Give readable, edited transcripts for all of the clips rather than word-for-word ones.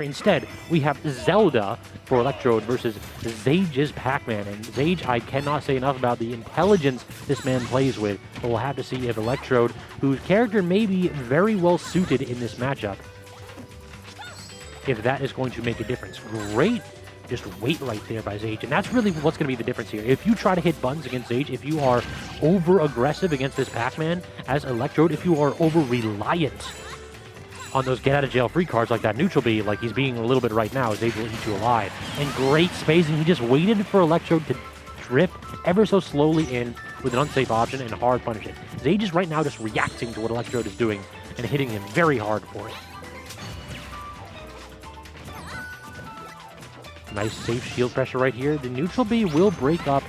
Instead, we have Zelda for Electrode versus Zage's Pac-Man. And Zage, I cannot say enough about the intelligence this man plays with, but we'll have to see if Electrode, whose character may be very well suited in this matchup, if that is going to make a difference. Great just wait right there by Zage, and that's really what's going to be the difference here. If you try to hit buttons against Zage, if you are over-aggressive against this Pac-Man as Electrode, if you are over-reliant on those get-out-of-jail-free cards like that neutral B, like he's being a little bit right now, Zage will eat you alive. And great spacing. He just waited for Electrode to drip ever so slowly in with an unsafe option and hard punish it. Zage is right now just reacting to what Electrode is doing and hitting him very hard for it. Nice safe shield pressure right here. The neutral B will break up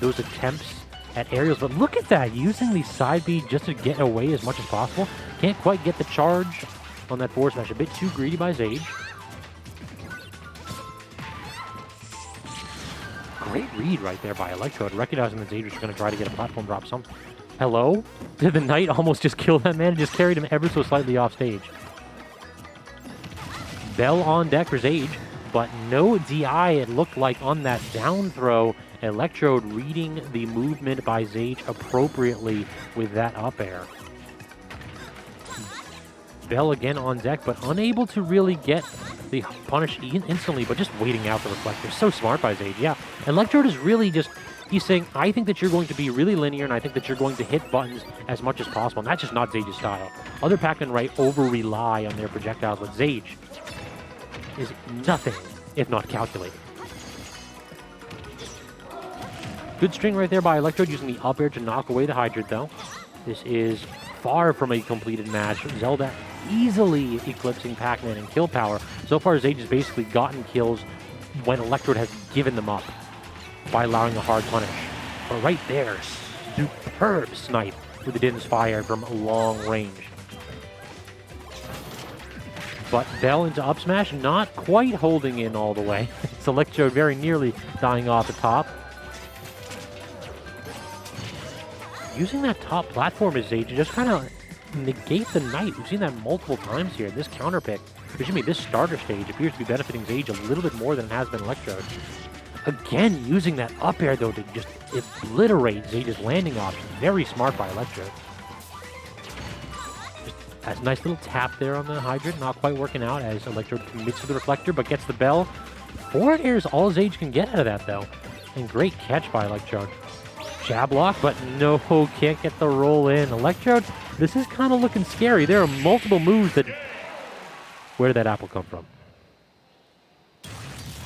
those attempts at aerials, but look at that, using the side B just to get away as much as possible. Can't quite get the charge on that forward smash. A bit too greedy by Zage. Great read right there by Electrode, recognizing that Zage was going to try to get a platform drop. Hello? Did the Knight almost just kill that man and just carried him ever so slightly off stage? Bell on deck for Zage, but no DI, it looked like, on that down throw. Electrode reading the movement by Zage appropriately with that up air. Bell again on deck, but unable to really get the punish instantly, but just waiting out the reflector. So smart by Zage, yeah. Electrode is really just, he's saying, I think that you're going to be really linear, and I think that you're going to hit buttons as much as possible, and that's just not Zage's style. Other Pac-Man right over-rely on their projectiles, but Zage is nothing if not calculated. Good string right there by Electrode, using the up air to knock away the hydrant, though. This is far from a completed match. Zelda easily eclipsing Pac-Man in kill power. So far, Zage has basically gotten kills when Electrode has given them up by allowing a hard punish. But right there, superb snipe with the Din's Fire from long range. But Bell into up smash, not quite holding in all the way. It's Electrode very nearly dying off the top. Using that top platform as Zage to just kind of negate the Knight. We've seen that multiple times here. This counter pick, excuse me, this starter stage appears to be benefiting Zage a little bit more than it has been Electrode. Again, using that up air, though, to just obliterate Zage's landing option. Very smart by Electrode. Has a nice little tap there on the hydrant, not quite working out as Electrode commits to the reflector, but gets the Bell. Forward air is all Zage can get out of that, though. And great catch by Electrode. Jab lock, but no, can't get the roll in. Electrode, this is kind of looking scary. There are multiple moves that... Where did that apple come from?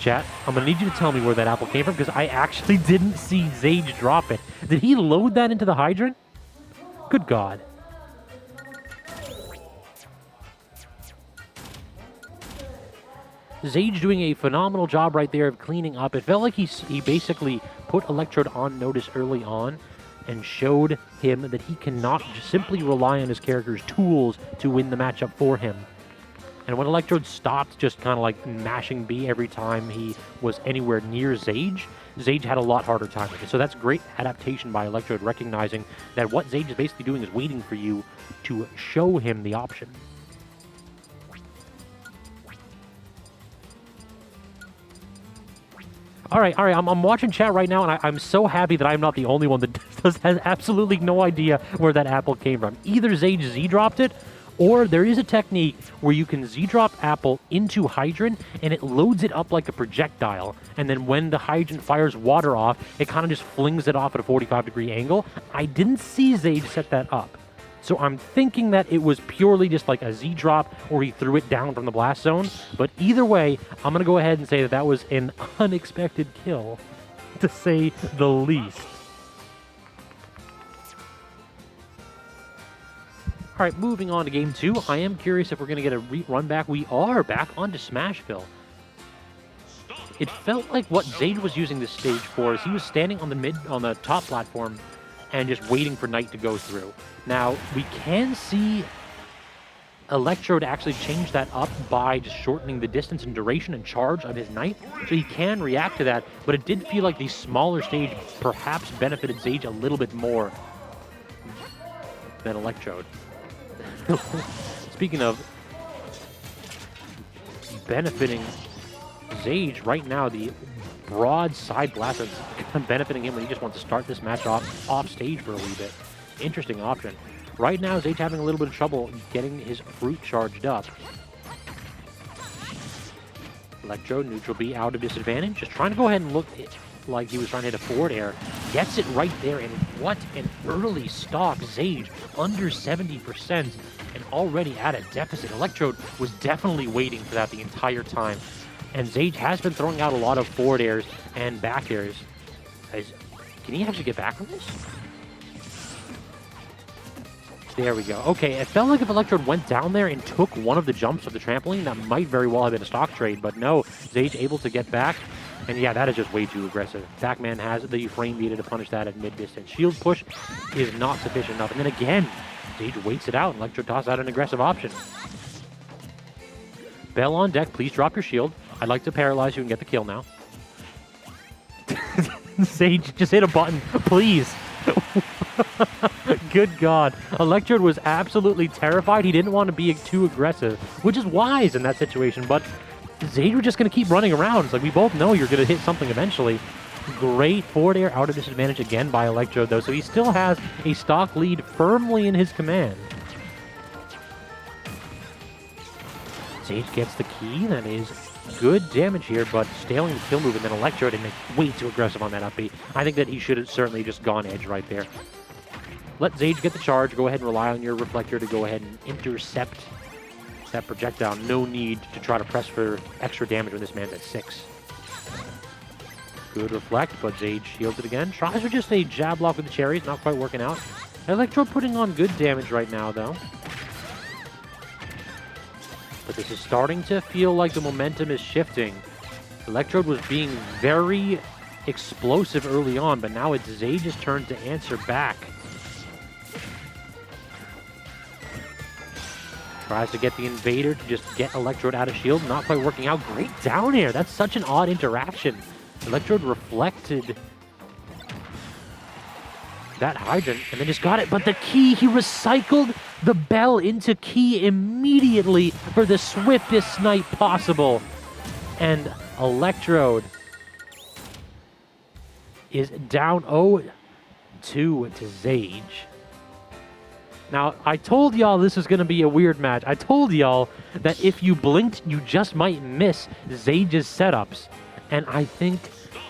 Chat, I'm going to need you to tell me where that apple came from, because I actually didn't see Zage drop it. Did he load that into the hydrant? Good God. Zage doing a phenomenal job right there of cleaning up. It felt like he basically put Electrode on notice early on and showed him that he cannot just simply rely on his character's tools to win the matchup for him. And when Electrode stopped just kind of like mashing B every time he was anywhere near Zage, Zage had a lot harder time with it. So that's great adaptation by Electrode, recognizing that what Zage is basically doing is waiting for you to show him the option. All right, I'm watching chat right now, and I'm so happy that I'm not the only one that has absolutely no idea where that apple came from. Either Zage Z-dropped it, or there is a technique where you can Z-drop apple into hydrant, and it loads it up like a projectile, and then when the hydrant fires water off, it kind of just flings it off at a 45-degree angle. I didn't see Zage set that up. So I'm thinking that it was purely just like a Z-drop or he threw it down from the blast zone. But either way, I'm going to go ahead and say that that was an unexpected kill, to say the least. All right, moving on to Game 2. I am curious if we're going to get a run back. We are back onto Smashville. It felt like what Zage was using this stage for is he was standing on the top platform and just waiting for Knight to go through. Now, we can see Electrode actually change that up by just shortening the distance and duration and charge of his Knight, so he can react to that, but it did feel like the smaller stage perhaps benefited Zage a little bit more than Electrode. Speaking of, benefiting Zage right now. The broad side blast is benefiting him when he just wants to start this match off stage for a wee bit. Interesting option. Right now, Zage having a little bit of trouble getting his fruit charged up. Electrode, neutral B out of disadvantage. Just trying to go ahead and look like he was trying to hit a forward air. Gets it right there, and what an early stock. Zage under 70% and already at a deficit. Electrode was definitely waiting for that the entire time. And Zage has been throwing out a lot of forward airs and back airs. Can he actually get back from this? There we go. Okay, it felt like if Electrode went down there and took one of the jumps of the trampoline, that might very well have been a stock trade, but no, Zage able to get back. And yeah, that is just way too aggressive. Pac-Man has the frame needed to punish that at mid-distance. Shield push is not sufficient enough. And then again, Zage waits it out, and Electrode tosses out an aggressive option. Bell on deck, please drop your shield. I'd like to paralyze you and get the kill now. Zage, just hit a button, please. Good God. Electrode was absolutely terrified. He didn't want to be too aggressive, which is wise in that situation, but Zage was just going to keep running around. It's like, we both know you're going to hit something eventually. Great forward air out of disadvantage again by Electrode, though, so he still has a stock lead firmly in his command. Zage gets the key. That is good damage here, but staling the kill move, and then Electrode and way too aggressive on that up B. I think that he should have certainly just gone edge right there. Let Zage get the charge. Go ahead and rely on your reflector to go ahead and intercept that projectile. No need to try to press for extra damage when this man's at 6. Good reflect, but Zage shields it again. Tries for just a jab block with the cherries, not quite working out. Electrode putting on good damage right now, though. But this is starting to feel like the momentum is shifting. Electrode was being very explosive early on, but now it's Zage's turn to answer back. Tries to get the invader to just get Electrode out of shield. Not quite working out. Great down air. That's such an odd interaction. Electrode reflected that hydrant and then just got it. But the key, he recycled the bell into key immediately for the swiftest snipe possible. And Electrode is down 0-2 to Zage. Now, I told y'all this was going to be a weird match. I told y'all that if you blinked, you just might miss Zage's setups. And I think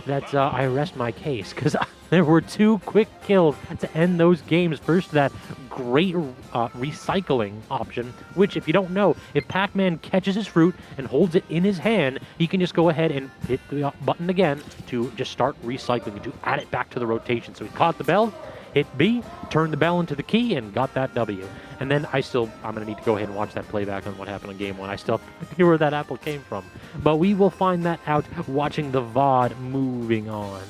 that I rest my case, because there were 2 quick kills to end those games. First, that great recycling option, which, if you don't know, if Pac-Man catches his fruit and holds it in his hand, he can just go ahead and hit the button again to just start recycling, to add it back to the rotation. So he caught the bell, hit B, turned the bell into the key, and got that W. And then I'm going to need to go ahead and watch that playback on what happened on game 1. I still have to hear where that apple came from. But we will find that out watching the VOD moving on.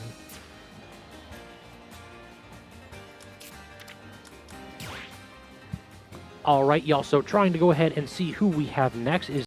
All right, y'all, so trying to go ahead and see who we have next is